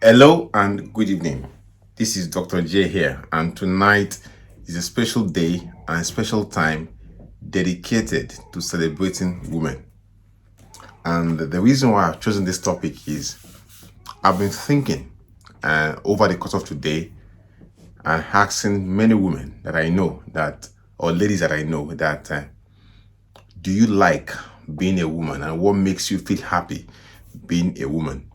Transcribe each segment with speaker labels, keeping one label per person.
Speaker 1: Hello and good evening. This is Dr. J here, and tonight is a special day and a special time dedicated to celebrating women. And the reason why I've chosen this topic is I've been thinking over the course of today and asking many women that I know or ladies that I know that do you like being a woman and what makes you feel happy being a woman?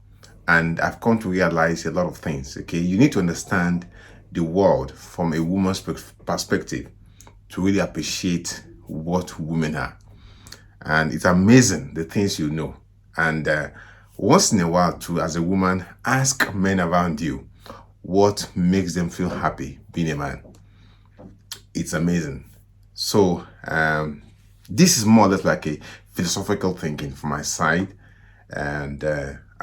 Speaker 1: And I've come to realize a lot of things, okay? You need to understand the world from a woman's perspective to really appreciate what women are. And it's amazing the things you know. And once in a while too, as a woman, ask men around you what makes them feel happy being a man. It's amazing. So this is more or less like a philosophical thinking from my side. And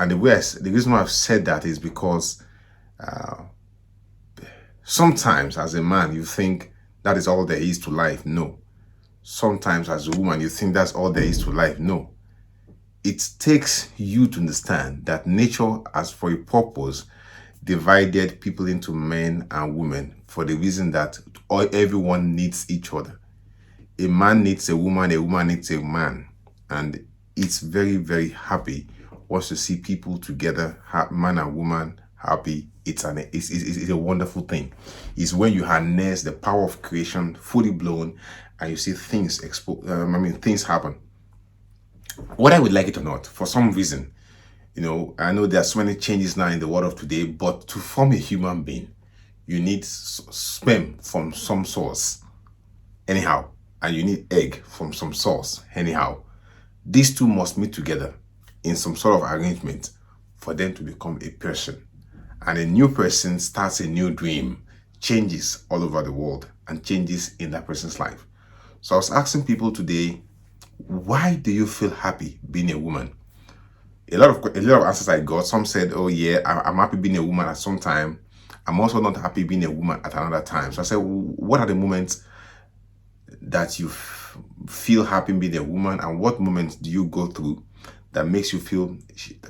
Speaker 1: the reason why I've said that is because sometimes as a man, you think that is all there is to life. No. Sometimes as a woman, you think that's all there is to life. No. It takes you to understand that nature has for a purpose divided people into men and women for the reason that everyone needs each other. A man needs a woman needs a man. And it's very, very happy once you see people together, man and woman happy. It's a wonderful thing. It's when you harness the power of creation fully blown and you see things things happen. Whether I would like it or not, for some reason, I know there are so many changes now in the world of today, but to form a human being, you need sperm from some source, anyhow, and you need egg from some source, anyhow. These two must meet together in some sort of arrangement for them to become a person. And a new person starts a new dream, changes all over the world, and changes in that person's life. So I was asking people today, why do you feel happy being a woman? A lot of answers I got. Some said, oh yeah, I'm happy being a woman at some time. I'm also not happy being a woman at another time. So I said, what are the moments that you feel happy being a woman, and what moments do you go through that makes you feel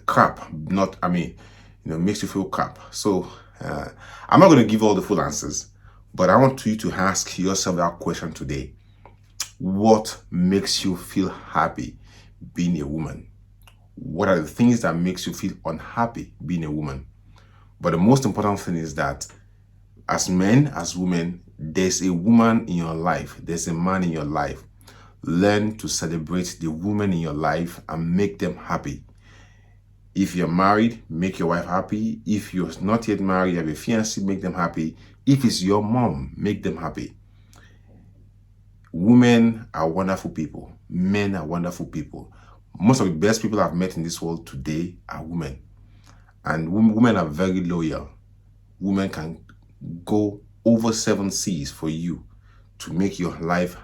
Speaker 1: crap? Makes you feel crap. So I'm not going to give all the full answers, but I want you to ask yourself that question today. What makes you feel happy being a woman? What are the things that makes you feel unhappy being a woman? But the most important thing is that as men, as women, there's a woman in your life, there's a man in your life. Learn to celebrate the women in your life and make them happy. If you're married, make your wife happy. If you're not yet married, you have a fiancé, make them happy. If it's your mom, make them happy. Women are wonderful people. Men are wonderful people. Most of the best people I've met in this world today are women. And women are very loyal. Women can go over 7 seas for you to make your life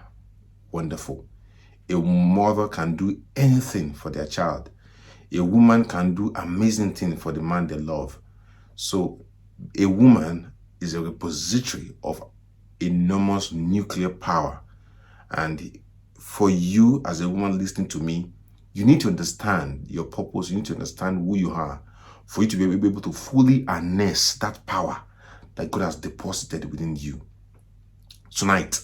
Speaker 1: wonderful. A mother can do anything for their child. A woman can do amazing things for the man they love. So a woman is a repository of enormous nuclear power. And for you as a woman listening to me, you need to understand your purpose. You need to understand who you are for you to be able to fully harness that power that God has deposited within you. Tonight,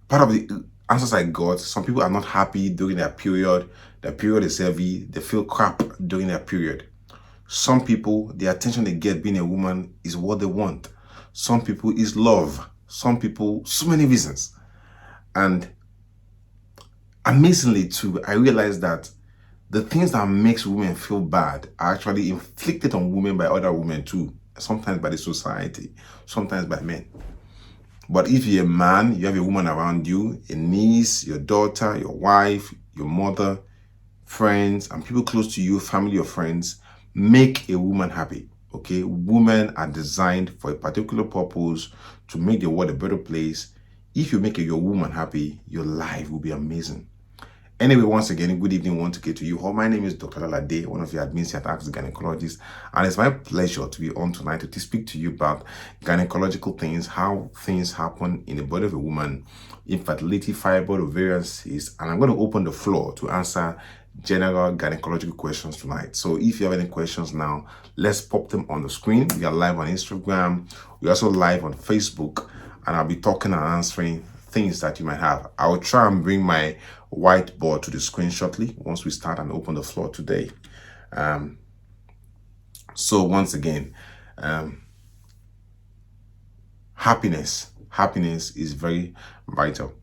Speaker 1: part of the answers I got, some people are not happy during their period. Their period is heavy. They feel crap during their period. Some people, the attention they get being a woman is what they want. Some people is love. Some people, so many reasons. And amazingly too, I realized that the things that makes women feel bad are actually inflicted on women by other women too. Sometimes by the society, sometimes by men. But if you're a man, you have a woman around you, a niece, your daughter, your wife, your mother, friends, and people close to you, family or friends, make a woman happy. Okay? Women are designed for a particular purpose to make the world a better place. If you make your woman happy, your life will be amazing. Anyway, once again, good evening once again to you all. My name is Dr. Alalade, one of your admins here at AsktheGynaecologist, and it's my pleasure to be on tonight to speak to you about gynecological things, how things happen in the body of a woman, infertility, fibroid, ovarian cysts, and I'm going to open the floor to answer general gynecological questions tonight. So if you have any questions now, let's pop them on the screen. We are live on Instagram. We're also live on Facebook, and I'll be talking and answering things that you might have. I will try and bring my whiteboard to the screen shortly once we start and open the floor today. So once again, happiness is very vital.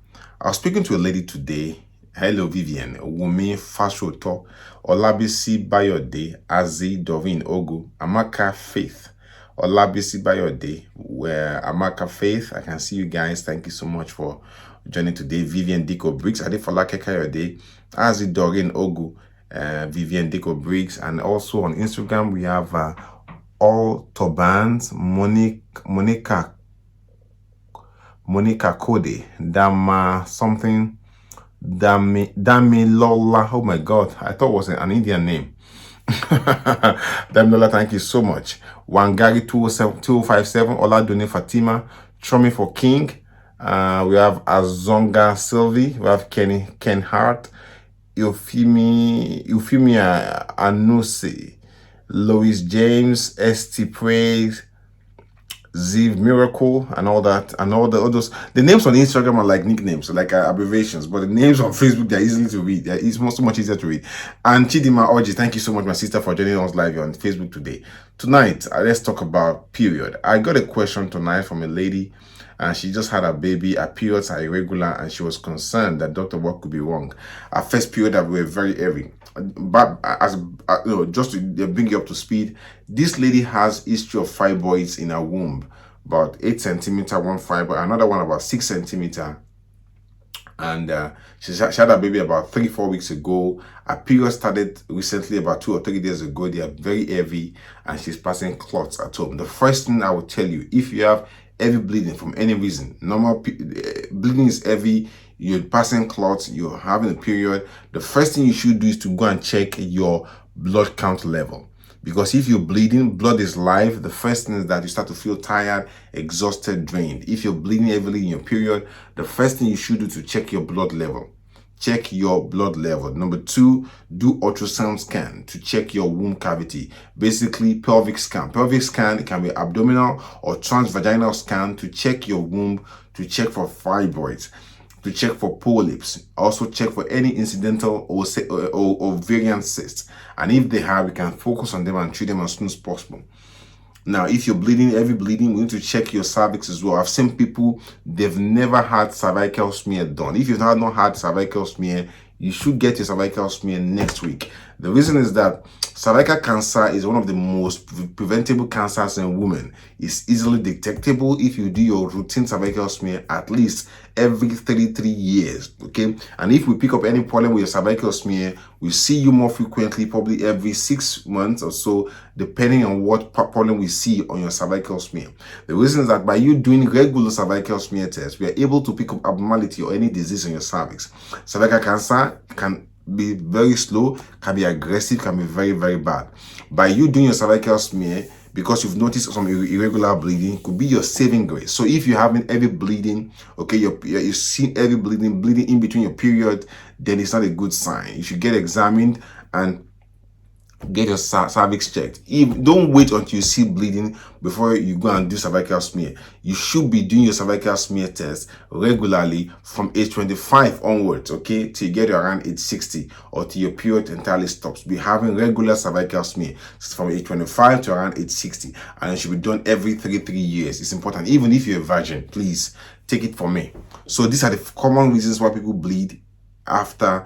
Speaker 1: I was speaking to a lady today. Hello, Vivian. Wumi Fashoto, Olabisi Bayode, Azi Doreen Ogu, Amaka Faith, Olabisi Bayode, where Amaka Faith. I can see you guys. Thank you so much for joining today. Vivian Diko Briggs, Adefolake Kayode, Azi Doreen Ogu, Vivian Diko Briggs, and also on Instagram we have all Tobans, Monica Code, Dama something, Damilola. Oh my God, I thought it was an Indian name. Damilola, thank you so much. Wangari 2057, Oladune Fatima, Chomi for King. We have Azonga Sylvie, we have Ken Hart, Eufemia Anuse, Louis James, ST Praise, Ziv Miracle, and all that, and all those. The names on Instagram are like nicknames, like abbreviations, but the names on Facebook, they're easy to read. It's so much easier to read. And Chidima Oji, thank you so much, my sister, for joining us live on Facebook today. Tonight, let's talk about period. I got a question tonight from a lady, and she just had a baby. Her periods are irregular, and she was concerned that, doctor, what could be wrong? Her first period that were very heavy. But just to bring you up to speed, this lady has history of fibroids in her womb, about 8 centimeter, one fiber, another one about 6 centimeter, and she had a baby about 3-4 weeks ago. Her period started recently, about 2 or 3 days ago. They are very heavy, and she's passing clots at home. The first thing I will tell you, if you have heavy bleeding from any reason, normal bleeding is heavy, you're passing clots, you're having a period, the first thing you should do is to go and check your blood count level. Because if you're bleeding, blood is life. The first thing is that you start to feel tired, exhausted, drained. If you're bleeding heavily in your period, the first thing you should do to check your blood level. Check your blood level. Number 2, do ultrasound scan to check your womb cavity. Basically, pelvic scan. Pelvic scan, it can be abdominal or transvaginal scan to check your womb, to check for fibroids, to check for polyps, also check for any incidental or ovarian cysts. And if they have, we can focus on them and treat them as soon as possible. Now, if you're bleeding, heavy bleeding, we need to check your cervix as well. I've seen people, they've never had cervical smear done. If you've not had cervical smear, you should get your cervical smear next week. The reason is that cervical cancer is one of the most preventable cancers in women. It's easily detectable if you do your routine cervical smear at least every 33 years, okay? And if we pick up any problem with your cervical smear, we see you more frequently, probably every 6 months or so, depending on what problem we see on your cervical smear. The reason is that by you doing regular cervical smear tests, we are able to pick up abnormality or any disease in your cervix. Cervical cancer can be very slow, can be aggressive, can be very, very bad. By you doing your cervical smear, because you've noticed some irregular bleeding, could be your saving grace. So if you're having heavy bleeding, okay, you see heavy bleeding in between your period, then it's not a good sign. You should get examined and get your cervix checked. Don't wait until you see bleeding before you go and do cervical smear. You should be doing your cervical smear test regularly from age 25 onwards, okay, till you get around age 60 or till your period entirely stops. Be having regular cervical smear from age 25 to around age 60, and it should be done every 3 years. It's important. Even if you're a virgin, please take it from me. So these are the common reasons why people bleed after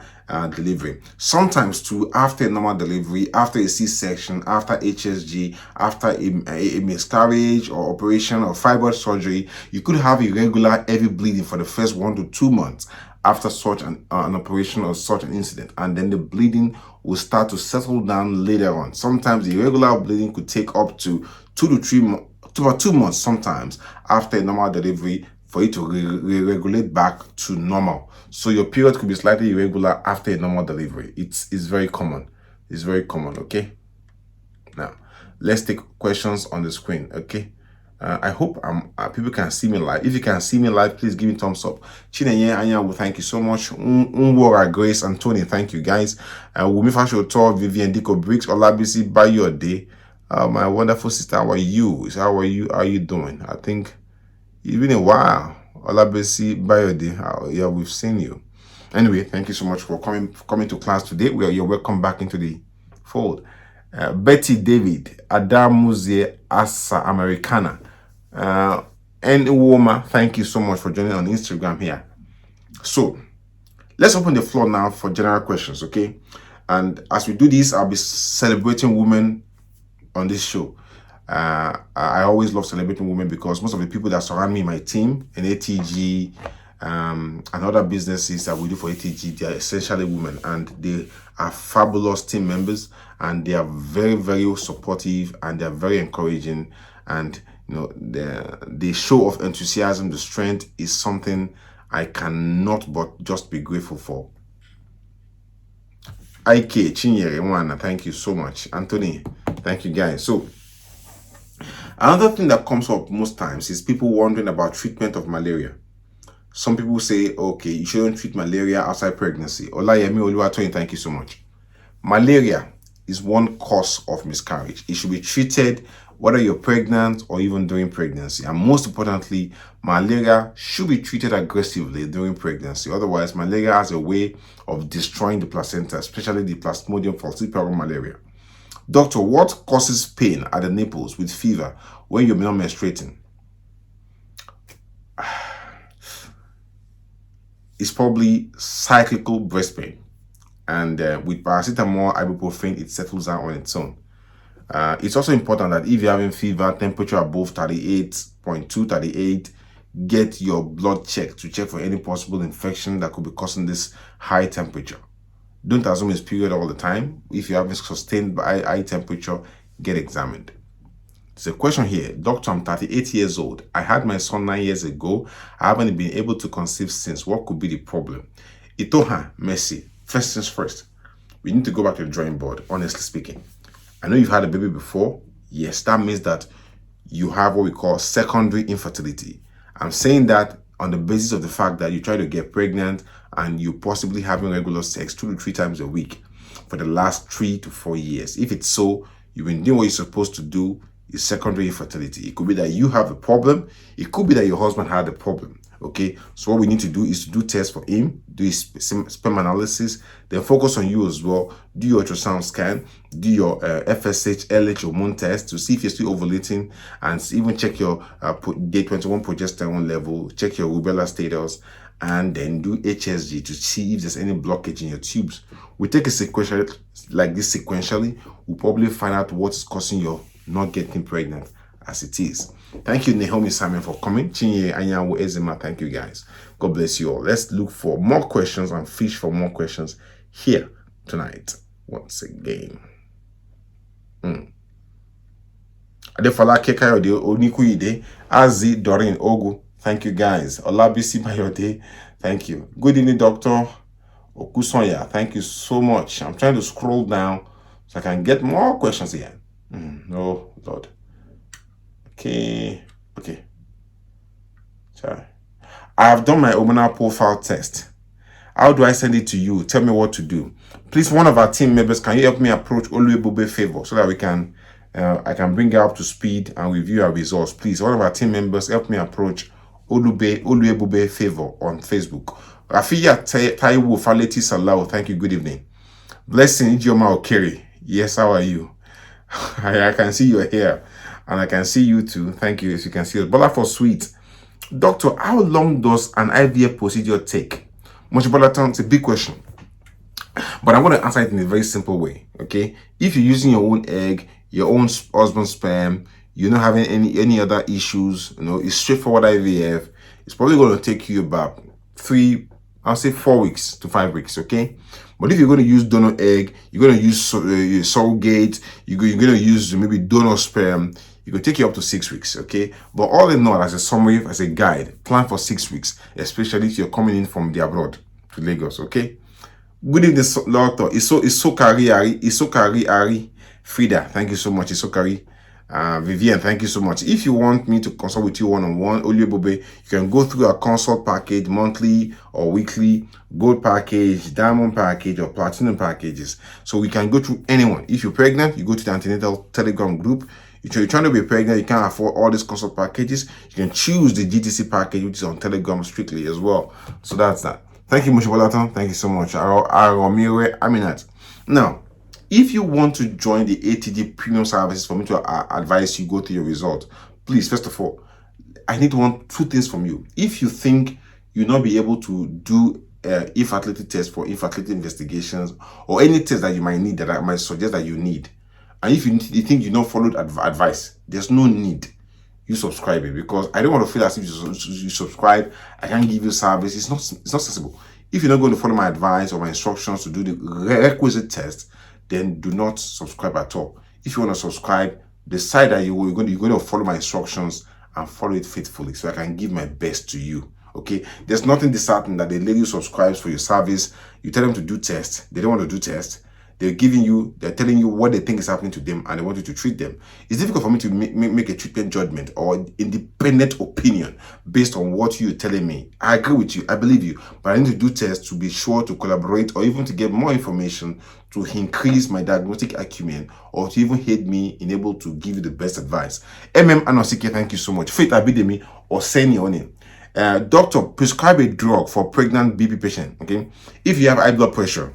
Speaker 1: delivery. Sometimes too, after a normal delivery, after a C-section, after HSG, after a miscarriage or operation or fibroid surgery, you could have irregular heavy bleeding for the first 1 to 2 months after such an operation or such an incident, and then the bleeding will start to settle down later on. Sometimes the irregular bleeding could take up to 2 to 3 months, about 2 months sometimes after a normal delivery for it to regulate back to normal. So your period could be slightly irregular after a normal delivery. It's very common. It's very common, okay? Now, let's take questions on the screen, okay? I hope people can see me live. If you can see me live, please give me thumbs up. Chinenye Anyanwu, thank you so much. Nwora, Grace, and Tony, thank you guys. Wumi Fashoto, Vivian Diko Briggs, Olabisi Bayode. My wonderful sister, how are you? How are you doing? I think it's been a while. Olabisi Bayode, yeah, we've seen you. Anyway, thank you so much for coming to class today. You're welcome back into the fold. Betty David, Adamuzie Asa Americana, and Woma, thank you so much for joining on Instagram here. So let's open the floor now for general questions, okay? And as we do this, I'll be celebrating women on this show. I always love celebrating women because most of the people that surround me, my team, and ATG, and other businesses that we do for ATG, they are essentially women, and they are fabulous team members, and they are very, very supportive, and they are very encouraging, and you know, the show of enthusiasm, the strength is something I cannot but just be grateful for. Ike Chinyere Mwana, thank you so much. Anthony, thank you guys. So another thing that comes up most times is people wondering about treatment of malaria. Some people say, okay, you shouldn't treat malaria outside pregnancy. Olayemi Oluwatoyin, thank you so much. Malaria is one cause of miscarriage. It should be treated whether you're pregnant or even during pregnancy. And most importantly, malaria should be treated aggressively during pregnancy. Otherwise, malaria has a way of destroying the placenta, especially the Plasmodium falciparum malaria. Doctor, what causes pain at the nipples with fever when you're not menstruating? It's probably cyclical breast pain. And with paracetamol, ibuprofen, it settles down on its own. It's also important that if you're having fever, temperature above 38.2, 38, get your blood checked to check for any possible infection that could be causing this high temperature. Don't assume it's period all the time. If you're having sustained high temperature, get examined. There's a question here. Doctor, I'm 38 years old. I had my son 9 years ago. I haven't been able to conceive since. What could be the problem? Itoha, Mercy. First things first, we need to go back to the drawing board, honestly speaking. I know you've had a baby before. Yes, that means that you have what we call secondary infertility. I'm saying that on the basis of the fact that you try to get pregnant and you possibly having regular sex 2 to 3 times a week for the last 3 to 4 years. If it's so, you've been doing what you're supposed to do, is secondary infertility. It could be that you have a problem. It could be that your husband had a problem. Okay, so what we need to do is to do tests for him, do his sperm analysis, then focus on you as well. Do your ultrasound scan, do your FSH, LH hormone test to see if you're still ovulating, and even check your day 21 progesterone level, check your rubella status, and then do HSG to see if there's any blockage in your tubes. We take a sequential like this sequentially, we'll probably find out what's causing your not getting pregnant as it is. Thank you, Naomi Simon, for coming. Chinye Anyanwu Ezema, thank you guys. God bless you all. Let's look for more questions and fish for more questions here tonight. Once again. Adefala Kekayode Onikuyide, Azi Doreen Ogu. Thank you guys. Olabisi Mayode. Thank you. Good evening, Dr. Okusonya. Thank you so much. I'm trying to scroll down so I can get more questions here. Oh, Lord. Okay. Sorry. I have done my hormonal profile test. How do I send it to you? Tell me what to do. Please, one of our team members, can you help me approach Oluebube Favor so that we can, I can bring her up to speed and review our results. Please, one of our team members, help me approach Oluebube Favor on Facebook. Rafiya Taiwo Faleti Salau, thank you. Good evening. Blessing Ijeoma Okere. Yes, how are you? I can see you're here, and I can see you too. Thank you. As you can see us. Bola for sweet. Doctor, how long does an IVF procedure take? It's a big question, but I'm going to answer it in a very simple way. Okay, if you're using your own egg, your own husband's sperm, you're not having any other issues, you know, it's straightforward IVF. It's probably going to take you about 4 weeks to 5 weeks. Okay. But if you're going to use donor egg, you're going to use surrogate, you're going to use maybe donor sperm, it could take you up to 6 weeks, okay? But all in all, as a summary, as a guide, plan for 6 weeks, especially if you're coming in from the abroad to Lagos, okay? Good evening, doctor. Isokari Ari Frida. Thank you so much, Isokari. Vivian, thank you so much. If you want me to consult with you one-on-one, Oluebobe, you can go through our consult package, monthly or weekly, gold package, diamond package, or platinum packages. So we can go through anyone. If you're pregnant, you go to the antenatal Telegram group. If you're trying to be pregnant, you can't afford all these consult packages, you can choose the GTC package, which is on Telegram strictly as well. So that's that. Thank you, Mushibolatan. Thank you so much. Aromire Aminat. Now, if you want to join the ATG premium services for me to advise you go through your result, please, first of all, I need two things from you. If you think you'll not be able to do infertility tests for infertility investigations or any test that you might need, that I might suggest that you need, and if you think you not followed advice, there's no need you subscribe it, because I don't want to feel as if you subscribe, I can't give you service. It's not sensible. If you're not going to follow my advice or my instructions to do the requisite test, then do not subscribe at all. If you want to subscribe, decide that you're going to follow my instructions and follow it faithfully so I can give my best to you. Okay, there's nothing disheartening that the lady subscribes for your service. You tell them to do tests, they don't want to do tests. They're telling you what they think is happening to them, and they want you to treat them. It's difficult for me to make a treatment judgment or independent opinion based on what you're telling me. I agree with you, I believe you, but I need to do tests to be sure to collaborate or even to get more information to increase my diagnostic acumen or to even aid me in able to give you the best advice. Anosike, thank you so much. Faith Abidemi or Seni Oni. Doctor, prescribe a drug for pregnant BP patient. Okay, if you have high blood pressure,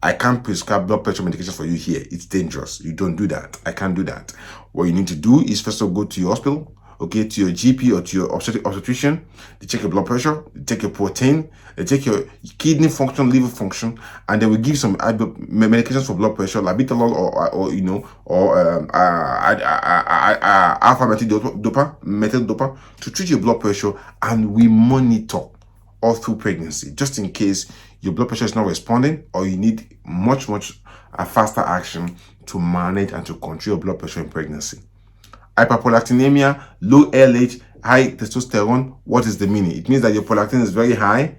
Speaker 1: I can't prescribe blood pressure medication for you here. It's dangerous. You don't do that. I can't do that. What you need to do is first of all go to your hospital, okay, to your GP or to your obstetrician. They check your blood pressure, they check your protein, they check your kidney function, liver function, and they will give some medications for blood pressure, labetalol or alpha methyl dopa to treat your blood pressure, and we monitor all through pregnancy, just in case your blood pressure is not responding or you need much faster action to manage and to control your blood pressure in pregnancy. Hyperprolactinemia, low LH, high testosterone. What is the meaning? It means that your prolactin is very high,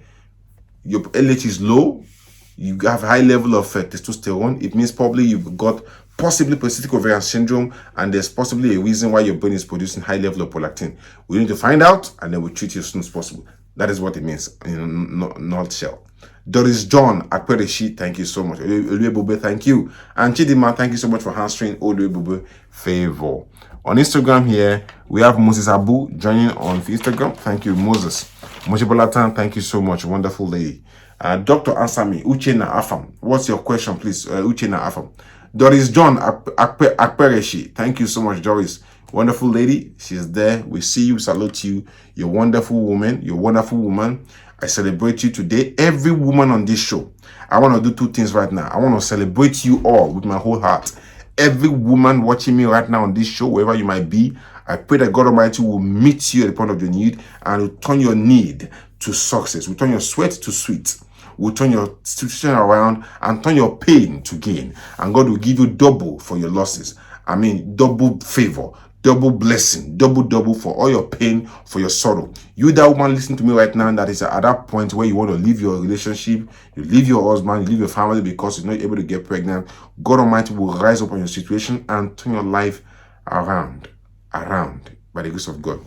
Speaker 1: your LH is low, you have high level of testosterone. It means probably you've got possibly polycystic ovarian syndrome, and there's possibly a reason why your brain is producing high level of prolactin. We need to find out, and then we'll treat you as soon as possible. That is what it means in a nutshell. Doris John Akpereshi, thank you so much. Oluebobe, thank you. And Chidima, thank you so much for answering Oluebobe favor. On Instagram here, we have Moses Abu joining on Instagram. Thank you, Moses. Mojibolatan, thank you so much. Wonderful lady. Dr. Ansami, Uchena Afam. What's your question, please? Uchena Afam. Doris John Akpereshi, thank you so much, Doris. Wonderful lady. She's there. We see you, salute you. You're a wonderful woman. You're a wonderful woman. I celebrate you today. Every woman on this show. I want to do two things right now. I want to celebrate you all with my whole heart. Every woman watching me right now on this show, wherever you might be, I pray that God Almighty will meet you at the point of your need and will turn your need to success. Will turn your sweat to sweet. Will turn your situation around and turn your pain to gain. And God will give you double for your losses. I mean, double favor, double blessing, double for all your pain, for your sorrow. You, that woman listening to me right now, that is at that point where you want to leave your relationship, you leave your husband, you leave your family because you're not able to get pregnant, God Almighty will rise up on your situation and turn your life around by the grace of God.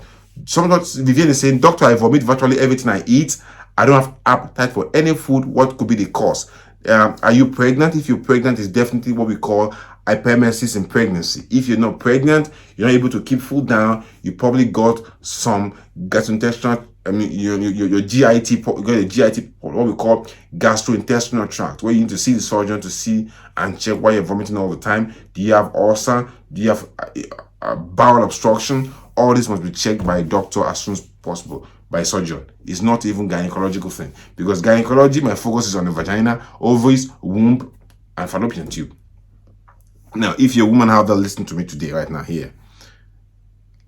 Speaker 1: Sometimes Vivian is saying, Doctor, I vomit virtually everything I eat. I don't have appetite for any food. What could be the cause? Are you pregnant? If you're pregnant, it's definitely what we call hyperemesis in pregnancy. If you're not pregnant, you're not able to keep food down, you probably got some gastrointestinal, your GIT, you got a GIT, what we call gastrointestinal tract, where you need to see the surgeon to see and check why you're vomiting all the time. Do you have ulcer? Do you have bowel obstruction? All this must be checked by a doctor as soon as possible, by a surgeon. It's not even gynecological thing, because gynecology, my focus is on the vagina, ovaries, womb, and fallopian tube. Now, if you're a woman out there listening to me today, right now, here,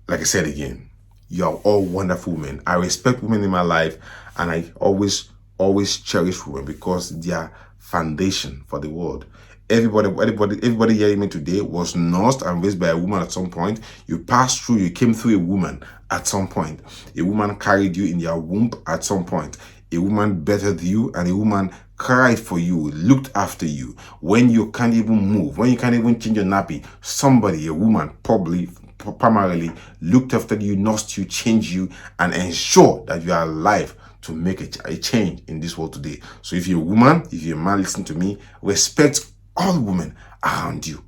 Speaker 1: like I said again, you're all wonderful women. I respect women in my life, and I always cherish women because they are foundation for the world. Everybody hearing me today was nursed and raised by a woman at some point. You passed through, you came through a woman at some point. A woman carried you in their womb at some point. A woman bettered you, and a woman cried for you, looked after you. When you can't even move, when you can't even change your nappy, somebody, a woman, probably primarily looked after you, nursed you, changed you, and ensure that you are alive to make a change in this world today. So if you're a woman, if you're a man, listen to me, respect all women around you.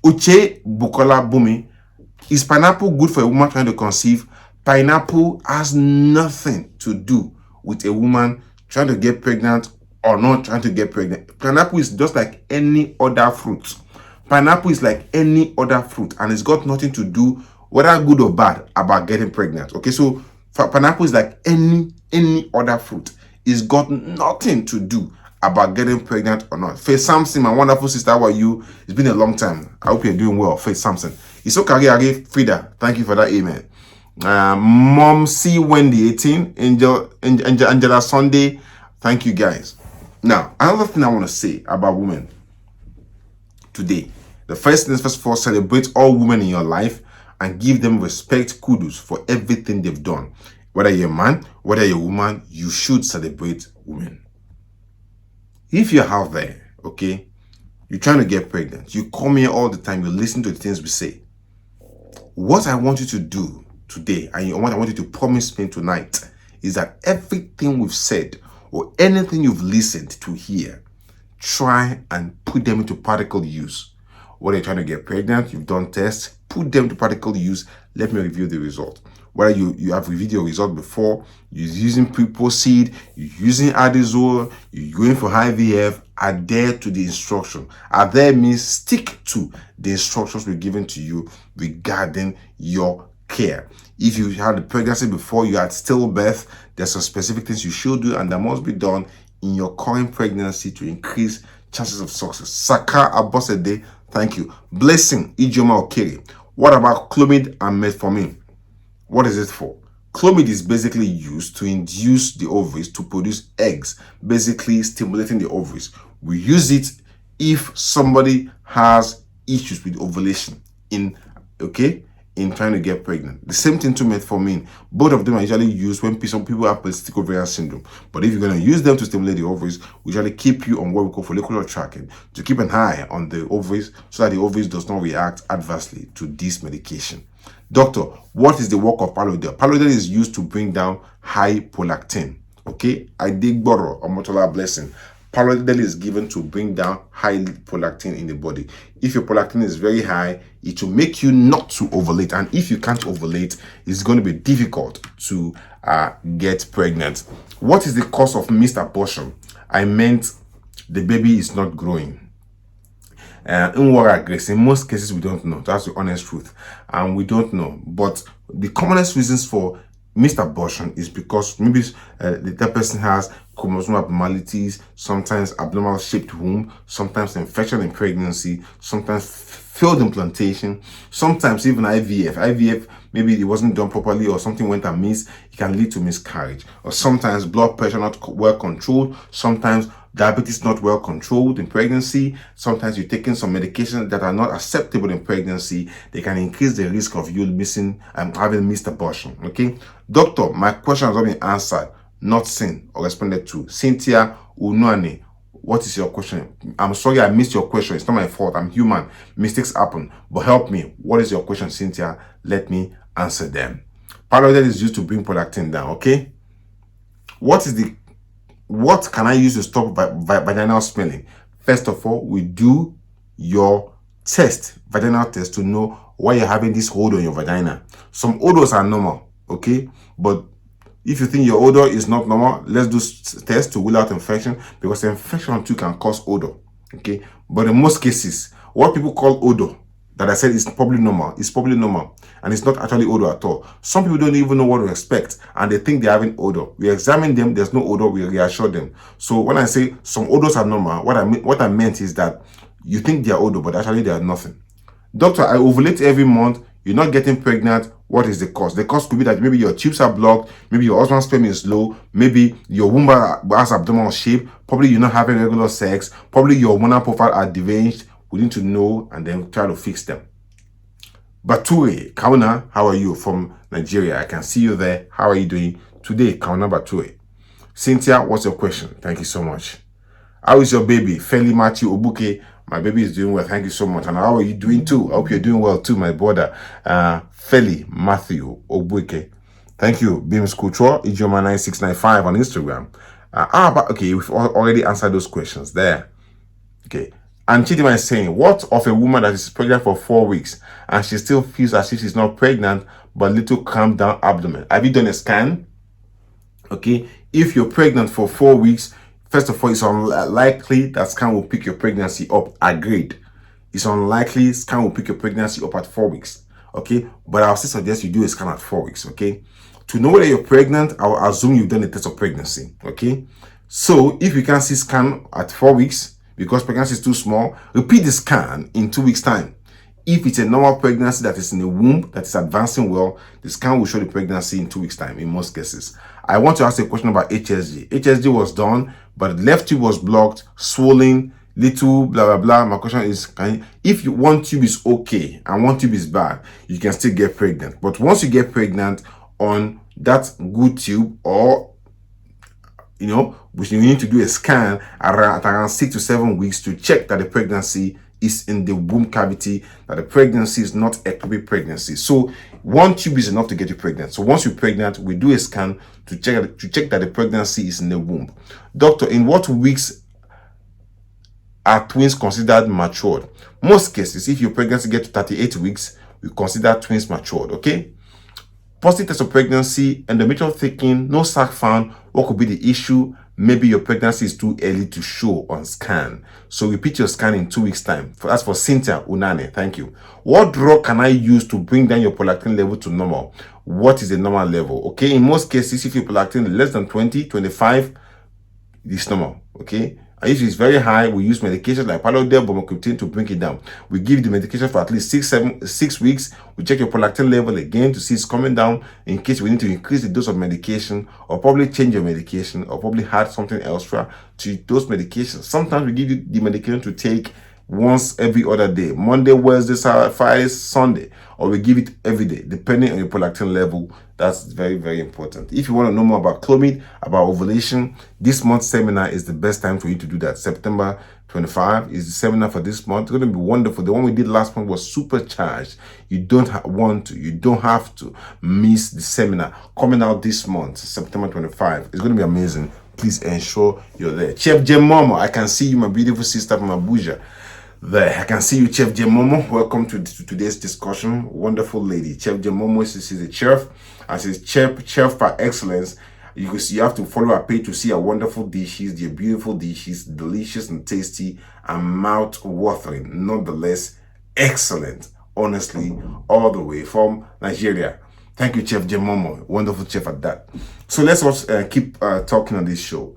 Speaker 1: Uche Bukola Bumi, is pineapple good for a woman trying to conceive? Pineapple has nothing to do with a woman trying to get pregnant or not trying to get pregnant. Pineapple is just like any other fruit. Pineapple is like any other fruit, and it's got nothing to do, whether good or bad, about getting pregnant. Okay, so pineapple is like any other fruit. It's got nothing to do about getting pregnant or not. Faith Samson, my wonderful sister, how are you? It's been a long time. I hope you're doing well. Faith Samson. Isokari Frida, thank you for that. Amen. Mom C Wendy 18, Angela Sunday, thank you guys. Now, another thing I want to say about women today. The first thing is, first of all, celebrate all women in your life and give them respect, kudos for everything they've done. Whether you're a man, whether you're a woman, you should celebrate women. If you're out there, okay, you're trying to get pregnant, you come here all the time, you listen to the things we say. What I want you to do today, and what I want you to promise me tonight, is that everything we've said or anything you've listened to here, try and put them into practical use. Whether you're trying to get pregnant, you've done tests, put them to practical use. Let me review the result. Whether you have reviewed your result before, you're using pre-proceed, you're using Adizole, you're going for IVF, adhere to the instruction. Adhere means stick to the instructions we're given to you regarding your care. If you had a pregnancy before, you had stillbirth, there's some specific things you should do and that must be done in your current pregnancy to increase chances of success. Saka Abosede, thank you. Blessing Ijoma Okere. What about Clomid and Metformin? What is it for? Clomid is basically used to induce the ovaries to produce eggs, basically stimulating the ovaries. We use it if somebody has issues with ovulation in trying to get pregnant. The same thing to Metformin. Both of them are usually used when some people have polycystic ovarian syndrome. But if you're going to use them to stimulate the ovaries, we usually keep you on what we call follicular tracking to keep an eye on the ovaries so that the ovaries does not react adversely to this medication. Doctor, what is the work of Alalade? Alalade is used to bring down high prolactin. Okay, I dig borrow or motola blessing. Alalade is given to bring down high prolactin in the body. If your prolactin is very high, it will make you not to ovulate, and if you can't ovulate, it's going to be difficult to get pregnant. What is the cause of missed abortion? I meant the baby is not growing. In most cases, we don't know. That's the honest truth. And we don't know. But the commonest reasons for missed abortion is because maybe that person has chromosomal abnormalities, sometimes abnormal shaped womb, sometimes infection in pregnancy, sometimes failed implantation, sometimes even IVF. IVF, maybe it wasn't done properly or something went amiss, it can lead to miscarriage. Or sometimes blood pressure not well controlled, sometimes diabetes not well controlled in pregnancy. Sometimes you're taking some medications that are not acceptable in pregnancy. They can increase the risk of you missing and having missed abortion. Okay, doctor, my question has not been answered, not seen or responded to. Cynthia Unuane, what is your question? I'm sorry I missed your question. It's not my fault. I'm human. Mistakes happen. But help me. What is your question, Cynthia? Let me answer them. Alalade is used to bring prolactin down. Okay. What can I use to stop vaginal smelling? First of all, we do your vaginal test to know why you're having this odor in your vagina. Some odors are normal, okay? But if you think your odor is not normal, let's do tests to rule out infection, because infection too can cause odor, okay? But in most cases, what people call odor that I said is probably normal, and it's not actually odor at all. Some people don't even know what to expect, and they think they're having odor. We examine them, there's no odor, we reassure them. So when I say some odors are normal, what I meant is that you think they're odor, but actually they are nothing. Doctor, I ovulate every month, you're not getting pregnant. What is the cause? The cause could be that maybe your tubes are blocked, maybe your husband's sperm is low, maybe your womb has abdominal shape, probably you're not having regular sex, probably your hormonal profile are deranged. We need to know and then try to fix them. Bature Kauna, how are you? From Nigeria. I can see you there. How are you doing today, Kauna Bature? Cynthia, what's your question? Thank you so much. How is your baby? Feli Matthew Obuke. My baby is doing well. Thank you so much. And how are you doing too? I hope you're doing well too, my brother. Feli Matthew Obuike. Thank you. Beams Couture, Ijoma9695 on Instagram. Okay, we've already answered those questions there. Okay. And Chidima is saying, what of a woman that is pregnant for 4 weeks and she still feels as if she's not pregnant, but little cramp down abdomen? Have you done a scan? Okay. If you're pregnant for 4 weeks, first of all, it's unlikely that scan will pick your pregnancy up. Agreed. It's unlikely scan will pick your pregnancy up at 4 weeks. Okay. But I'll still suggest you do a scan at 4 weeks. Okay. To know whether you're pregnant, I'll assume you've done a test of pregnancy. Okay. So if you can't see scan at 4 weeks, because pregnancy is too small, repeat the scan in 2 weeks' time. If it's a normal pregnancy that is in the womb, that is advancing well, the scan will show the pregnancy in 2 weeks' time in most cases. I want to ask a question about HSG. HSG was done, but the left tube was blocked, swollen, little, blah, blah, blah. My question is, if one tube is okay and one tube is bad, you can still get pregnant. But once you get pregnant on that good tube, or which you need to do a scan at around 6 to 7 weeks to check that the pregnancy is in the womb cavity, that the pregnancy is not ectopic pregnancy. So one tube is enough to get you pregnant. So once you're pregnant, we do a scan to check that the pregnancy is in the womb. Doctor, in what weeks are twins considered matured? Most cases, if your pregnancy gets to 38 weeks, we consider twins matured. Okay. Positive test of pregnancy, endometrial thickening, no sac found. What could be the issue? Maybe your pregnancy is too early to show on scan. So repeat your scan in 2 weeks' time. That's for Cynthia Unane. Thank you. What drug can I use to bring down your prolactin level to normal? What is the normal level? Okay, in most cases, if your prolactin is less than 20, 25, it's normal. Okay. And if it's very high, we use medications like Alalade Buildings to bring it down. We give the medication for at least 6 weeks. We check your prolactin level again to see it's coming down in case we need to increase the dose of medication or probably change your medication or probably add something extra to those medications. Sometimes we give you the medication to take once every other day, Monday, Wednesday, Friday, Sunday, or we give it every day, depending on your prolactin level. That's very, very important. If you want to know more about Clomid, about ovulation, this month's seminar is the best time for you to do that. September 25 is the seminar for this month. It's going to be wonderful. The one we did last month was supercharged. You don't have to miss the seminar coming out this month, September 25. It's going to be amazing. Please ensure you're there. Chef Jemomo, I can see you, my beautiful sister from Abuja. There, I can see you, Chef Jemomo. Welcome to today's discussion. Wonderful lady. Chef Jemomo, she's a chef, and she's chef par excellence. You have to follow her page to see her wonderful dishes, their beautiful dishes, delicious and tasty and mouth-watering, nonetheless excellent. Honestly, all the way from Nigeria. Thank you, Chef Jemomo. Wonderful chef at that. So let's keep talking on this show.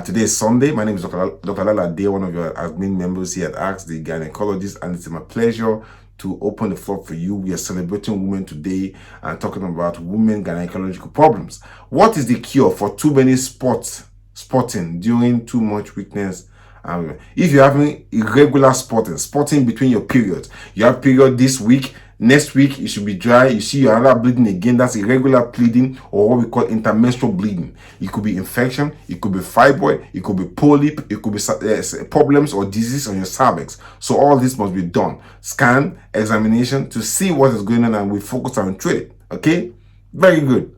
Speaker 1: Today is Sunday. My name is Dr. Alalade, one of your admin members here at AsktheGynaecologist, and it's my pleasure to open the floor for you. We are celebrating women today and talking about women gynecological problems. What is the cure for too many spotting during too much weakness? If you're having irregular spotting between your periods, you have period this week, next week it should be dry, you see your other bleeding again, that's irregular bleeding, or what we call intermenstrual bleeding. It could be infection, it could be fibroid, it could be polyp, it could be problems or disease on your cervix. So all this must be done. Scan, examination to see what is going on, and we focus on treat it. Okay, very good.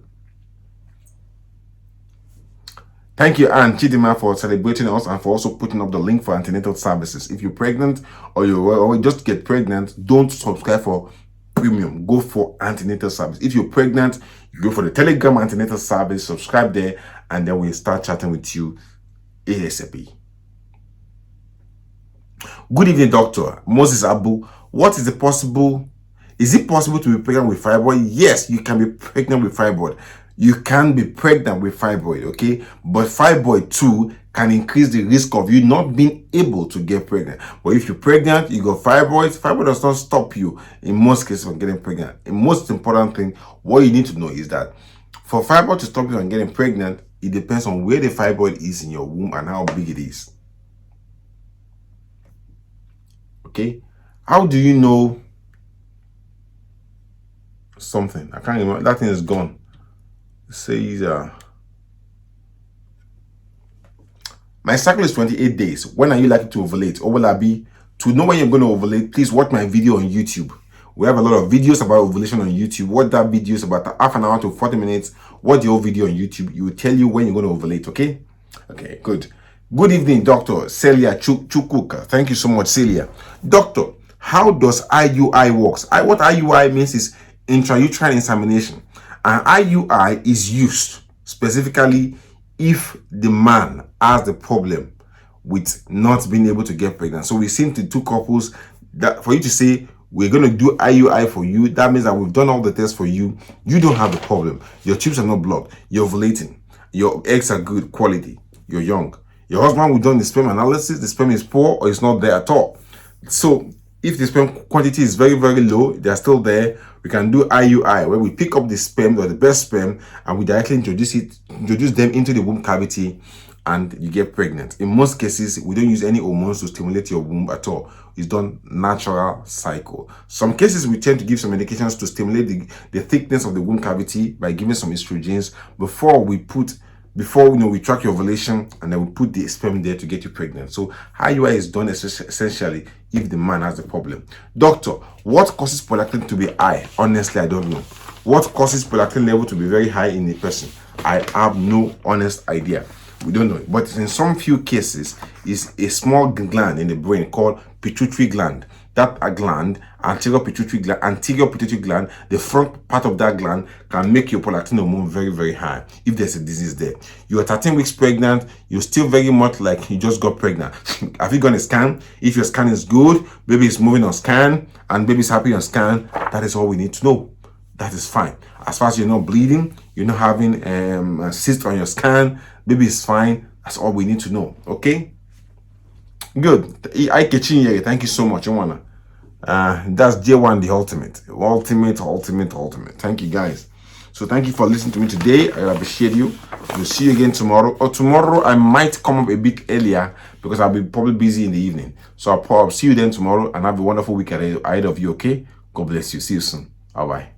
Speaker 1: Thank you, Ann Chidima, for celebrating us and for also putting up the link for antenatal services. If you're pregnant or you just get pregnant, don't subscribe for premium. Go for antenatal service. If you're pregnant, you go for the Telegram antenatal service, subscribe there, and then we'll start chatting with you ASAP. Good evening, Doctor. Moses Abu. Is it possible to be pregnant with fibroid? Yes, you can be pregnant with fibroid. You can be pregnant with fibroid, okay? But fibroid too can increase the risk of you not being able to get pregnant. But if you're pregnant, you got fibroid does not stop you in most cases from getting pregnant. The most important thing, what you need to know is that for fibroid to stop you from getting pregnant, it depends on where the fibroid is in your womb and how big it is. Okay? How do you know something? I can't remember. That thing is gone. It says, my cycle is 28 days. When are you likely to ovulate? Or will I be To know when you're going to ovulate, please watch my video on YouTube. We have a lot of videos about ovulation on YouTube. What that video is about, half an hour to 40 minutes. Watch the whole video on YouTube. It will tell you when you're going to ovulate, okay? Okay, good. Good evening, Dr. Celia Chukuka. Thank you so much, Celia. Doctor, how does IUI works? What IUI means is intrauterine insemination. And IUI is used specifically if the man has the problem with not being able to get pregnant. So we seen to two couples that for you to say we're going to do IUI for you, that means that we've done all the tests for you. You don't have the problem. Your tubes are not blocked. You're ovulating. Your eggs are good quality. You're young. Your husband will do the sperm analysis. The sperm is poor or it's not there at all. So if the sperm quantity is very, very low, they're still there, we can do IUI, where we pick up the sperm or the best sperm and we directly introduce them into the womb cavity and you get pregnant. In most cases, we don't use any hormones to stimulate your womb at all. It's done natural cycle. Some cases we tend to give some medications to stimulate the thickness of the womb cavity by giving some estrogens before we track your ovulation and then we put the sperm there to get you pregnant. So IUI is done essentially if the man has the problem. Doctor, what causes prolactin to be high? Honestly, I don't know. What causes prolactin level to be very high in a person? I have no honest idea. We don't know. But in some few cases, is a small gland in the brain called pituitary gland. That gland, anterior pituitary gland, the front part of that gland can make your prolactin hormone very, very high if there's a disease there. You are 13 weeks pregnant, you're still very much like you just got pregnant. Have you gone a scan? If your scan is good, baby is moving on scan, and baby is happy on scan, that is all we need to know. That is fine. As far as you're not bleeding, you're not having a cyst on your scan, baby is fine. That's all we need to know. Okay? Good. Agege, thank you so much. That's J1 the ultimate. Thank you guys. So thank you for listening to me today. I appreciate you. We'll see you again tomorrow. Or tomorrow I might come up a bit earlier because I'll be probably busy in the evening. So I'll see you then tomorrow and have a wonderful week ahead of you. Okay? God bless you. See you soon. Bye bye.